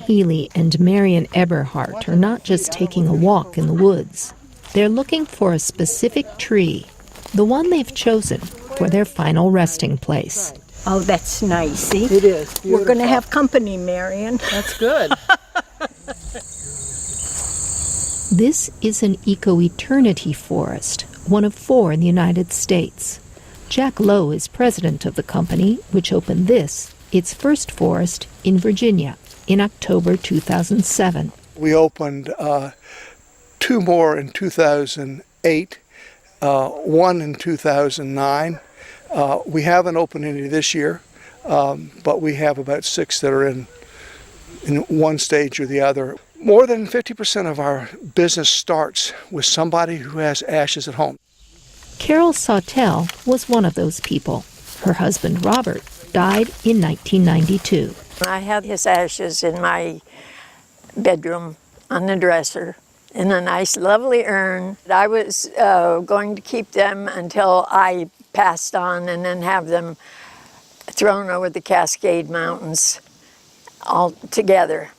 Healy and Marion Eberhardt are not just taking a walk in the woods. They're looking for a specific tree, the one they've chosen for their final resting place. Oh, that's nice, see? It is beautiful. We're going to have company, Marion. That's good. This is an eco-eternity forest, one of 4 in the United States. Jack Lowe is president of the company, which opened this, its first forest, in Virginia in October 2007. We opened 2 more in 2008, 1 in 2009. We haven't opened any this year, but we have about 6 that are in one stage or the other. More than 50% of our business starts with somebody who has ashes at home. Carol Sawtelle was one of those people. Her husband, Robert, died in 1992. I had his ashes in my bedroom on the dresser in a nice, lovely urn. I was going to keep them until I passed on and then have them thrown over the Cascade Mountains all together.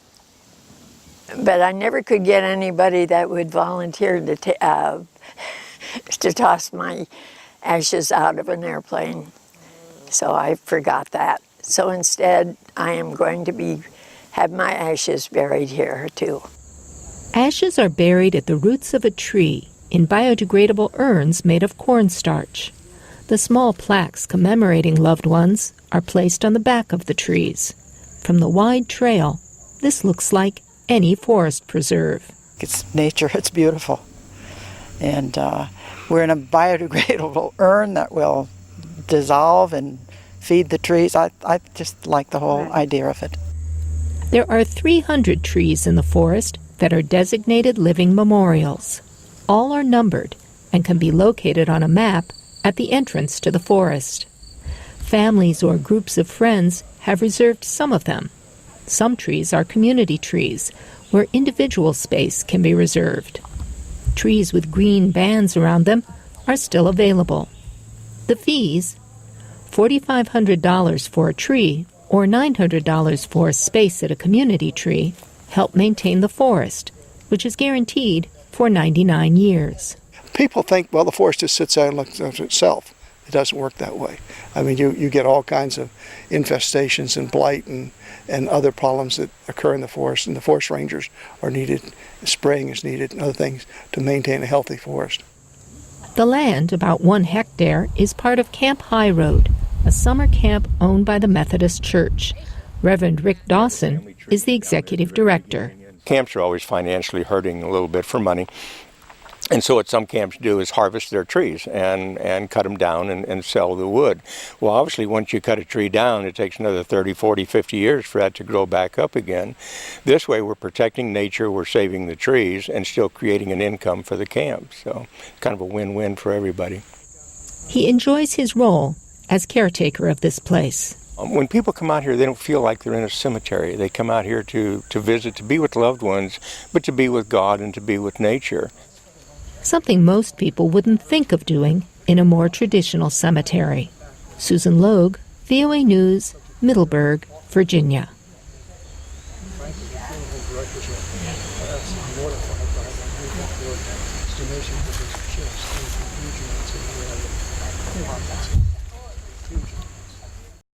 But I never could get anybody that would volunteer to toss my ashes out of an airplane. So I forgot that. So instead, I am going to have my ashes buried here too. Ashes are buried at the roots of a tree in biodegradable urns made of cornstarch. The small plaques commemorating loved ones are placed on the back of the trees. From the wide trail, this looks like any forest preserve. It's nature, it's beautiful. And we're in a biodegradable urn that will dissolve and feed the trees. I just like the whole idea of it. There are 300 trees in the forest that are designated living memorials. All are numbered and can be located on a map at the entrance to the forest. Families or groups of friends have reserved some of them. Some trees are community trees, where individual space can be reserved. Trees with green bands around them are still available. The fees, $4,500 for a tree or $900 for a space at a community tree, help maintain the forest, which is guaranteed for 99 years. People think, well, the forest just sits there and looks after itself. It doesn't work that way. I mean, you get all kinds of infestations and blight and other problems that occur in the forest, and the forest rangers are needed, spraying is needed, and other things to maintain a healthy forest. The land, about 1 hectare, is part of Camp High Road, a summer camp owned by the Methodist Church. Reverend Rick Dawson is the executive director. Camps are always financially hurting a little bit for money. And so what some camps do is harvest their trees and cut them down and sell the wood. Well, obviously, once you cut a tree down, it takes another 30, 40, 50 years for that to grow back up again. This way, we're protecting nature, we're saving the trees, and still creating an income for the camp. So kind of a win-win for everybody. He enjoys his role as caretaker of this place. When people come out here, they don't feel like they're in a cemetery. They come out here to visit, to be with loved ones, but to be with God and to be with nature. Something most people wouldn't think of doing in a more traditional cemetery. Susan Logue, VOA News, Middleburg, Virginia.